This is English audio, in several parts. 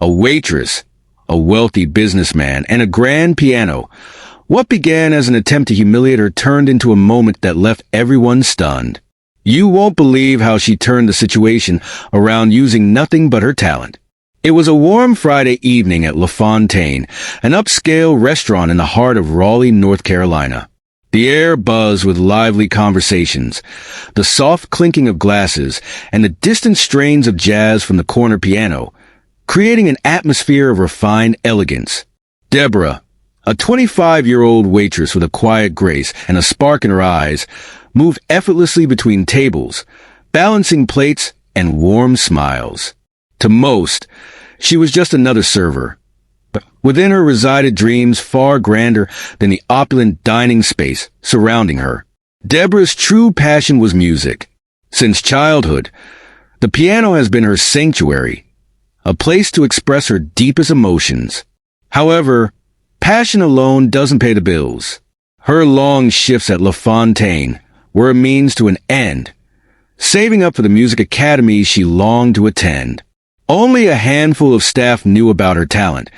a waitress, a wealthy businessman, and a grand piano. What began as an attempt to humiliate her turned into a moment that left everyone stunned. You won't believe how she turned the situation around using nothing but her talent. It was a warm Friday evening at LaFontaine, an upscale restaurant in the heart of Raleigh, North Carolina. The air buzzed with lively conversations, the soft clinking of glasses, and the distant strains of jazz from the corner piano, creating an atmosphere of refined elegance. Deborah, a 25-year-old waitress with a quiet grace and a spark in her eyes, moved effortlessly between tables, balancing plates and warm smiles. To most, she was just another server. But within her resided dreams far grander than the opulent dining space surrounding her. Deborah's true passion was music. Since childhood, the piano has been her sanctuary, a place to express her deepest emotions. However, passion alone doesn't pay the bills. Her long shifts at LaFontaine were a means to an end, saving up for the music academy she longed to attend. Only a handful of staff knew about her talent,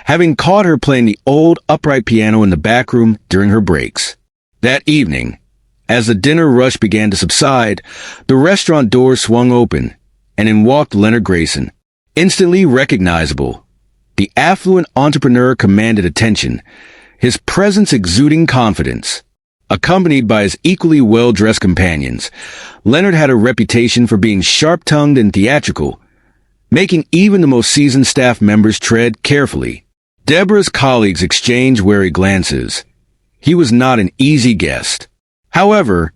having caught her playing the old upright piano in the back room during her breaks. That evening, as the dinner rush began to subside, the restaurant doors swung open, and in walked Leonard Grayson. Instantly recognizable, the affluent entrepreneur commanded attention, his presence exuding confidence. Accompanied by his equally well-dressed companions, Leonard had a reputation for being sharp-tongued and theatrical, making even the most seasoned staff members tread carefully. Deborah's colleagues exchanged wary glances. He was not an easy guest. However,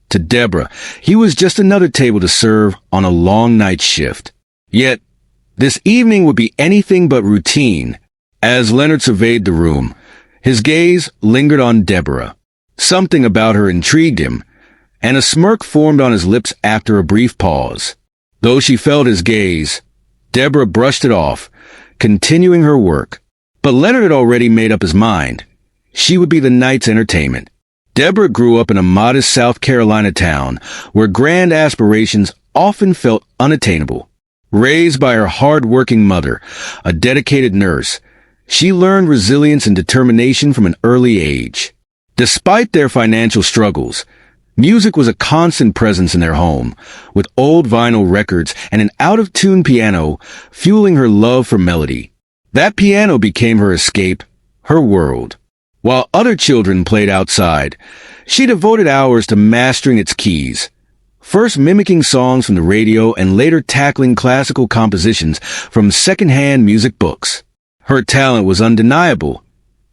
to Deborah, he was just another table to serve on a long night shift. Yet, this evening would be anything but routine. As Leonard surveyed the room, his gaze lingered on Deborah. Something about her intrigued him, and a smirk formed on his lips after a brief pause. Though she felt his gaze, Deborah brushed it off, continuing her work. But Leonard had already made up his mind. She would be the night's entertainment. Deborah grew up in a modest South Carolina town where grand aspirations often felt unattainable. Raised by her hard-working mother, a dedicated nurse, she learned resilience and determination from an early age. Despite their financial struggles, music was a constant presence in their home, with old vinyl records and an out-of-tune piano fueling her love for melody. That piano became her escape, her world. While other children played outside, she devoted hours to mastering its keys, first mimicking songs from the radio and later tackling classical compositions from second-hand music books. Her talent was undeniable.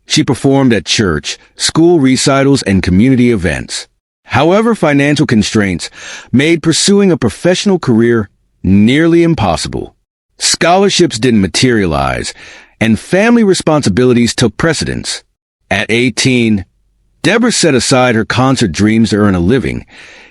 She performed at church, school recitals, and community events. However, financial constraints made pursuing a professional career nearly impossible. Scholarships didn't materialize, and family responsibilities took precedence. At 18, Deborah set aside her concert dreams to earn a living,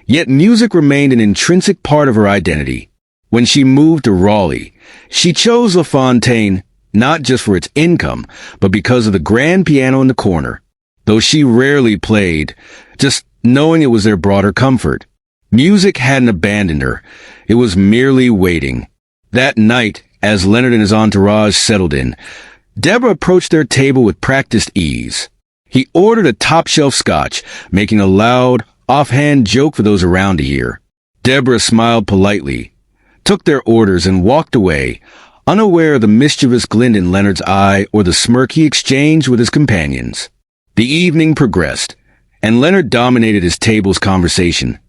yet music remained an intrinsic part of her identity. When she moved to Raleigh, she chose LaFontaine not just for its income, but because of the grand piano in the corner. Though she rarely played, just knowing it was there brought her comfort. Music hadn't abandoned her. It was merely waiting. That night, as Leonard and his entourage settled in, Deborah approached their table with practiced ease. He ordered a top-shelf scotch, making a loud, offhand joke for those around to hear. Deborah smiled politely, took their orders, and walked away, unaware of the mischievous glint in Leonard's eye or the smirk he exchanged with his companions. The evening progressed, and Leonard dominated his table's conversation,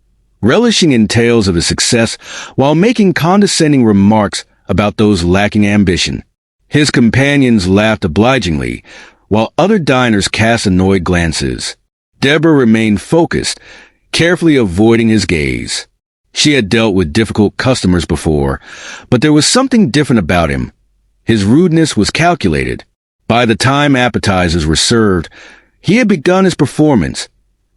relishing in tales of his success while making condescending remarks about those lacking ambition. His companions laughed obligingly, while other diners cast annoyed glances. Deborah remained focused, carefully avoiding his gaze. She had dealt with difficult customers before, but there was something different about him. His rudeness was calculated. By the time appetizers were served, he had begun his performance,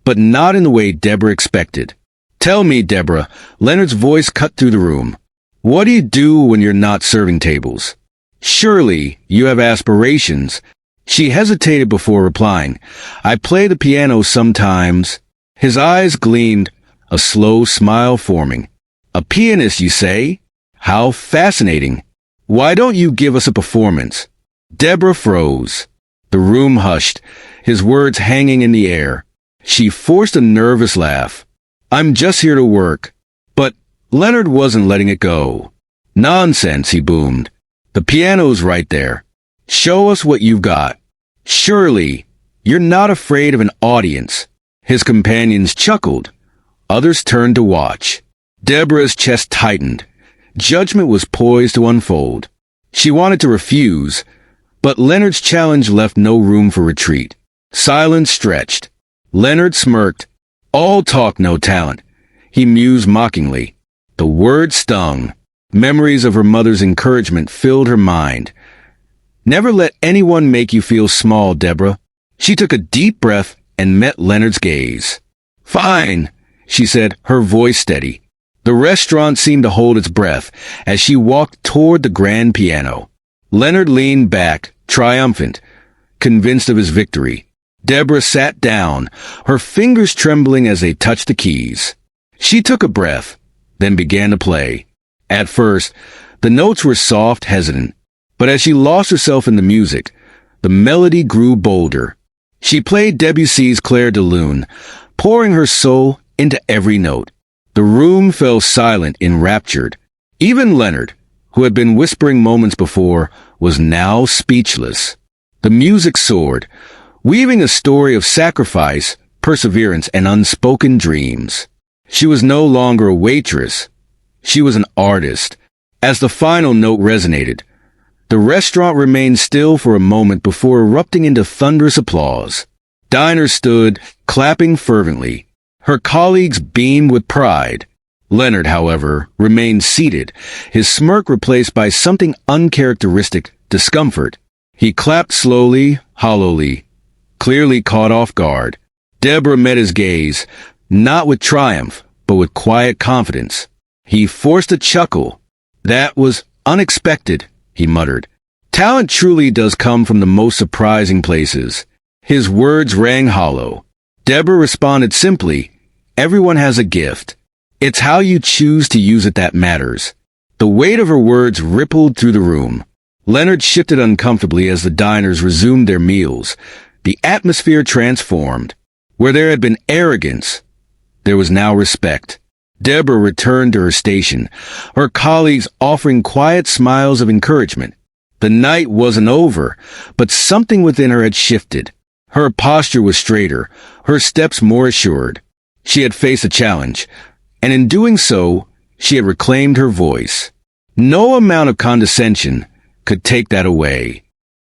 but not in the way Deborah expected. "Tell me, Deborah," Leonard's voice cut through the room. "What do you do when you're not serving tables? Surely you have aspirations." She hesitated before replying. "I play the piano sometimes." His eyes gleamed, a slow smile forming. "A pianist, you say? How fascinating. Why don't you give us a performance? Deborah froze. The room hushed, his words hanging in the air. She forced a nervous laugh. I'm just here to work. But Leonard wasn't letting it go. Nonsense, he boomed. The piano's right there. Show us what you've got. Surely, you're not afraid of an audience. His companions chuckled. Others turned to watch. Deborah's chest tightened. Judgment was poised to unfold. She wanted to refuse, but Leonard's challenge left no room for retreat. Silence stretched. Leonard smirked. All talk, no talent. He mused mockingly. The word stung. Memories of her mother's encouragement filled her mind. Never let anyone make you feel small, Deborah. She took a deep breath and met Leonard's gaze. Fine, she said, her voice steady. The restaurant seemed to hold its breath as she walked toward the grand piano. Leonard leaned back, triumphant, convinced of his victory. Deborah sat down, her fingers trembling as they touched the keys. She took a breath, then began to play. At first, the notes were soft, hesitant, but as she lost herself in the music, the melody grew bolder. She played Debussy's Clair de Lune, pouring her soul into every note. The room fell silent, enraptured. Even Leonard, who had been whispering moments before, was now speechless. The music soared, weaving a story of sacrifice, perseverance, and unspoken dreams. She was no longer a waitress. She was an artist. As the final note resonated, the restaurant remained still for a moment before erupting into thunderous applause. Diners stood, clapping fervently. Her colleagues beamed with pride. Leonard, however, remained seated, his smirk replaced by something uncharacteristic, discomfort. He clapped slowly, hollowly, clearly caught off guard. Deborah met his gaze, not with triumph, but with quiet confidence. He forced a chuckle. That was unexpected, he muttered. Talent truly does come from the most surprising places. His words rang hollow. Deborah responded simply, everyone has a gift. It's how you choose to use it that matters. The weight of her words rippled through the room. Leonard shifted uncomfortably as the diners resumed their meals. The atmosphere transformed. Where there had been arrogance, there was now respect. Deborah returned to her station, her colleagues offering quiet smiles of encouragement. The night wasn't over, but something within her had shifted. Her posture was straighter, her steps more assured. She had faced a challenge, and in doing so, she had reclaimed her voice. No amount of condescension could take that away.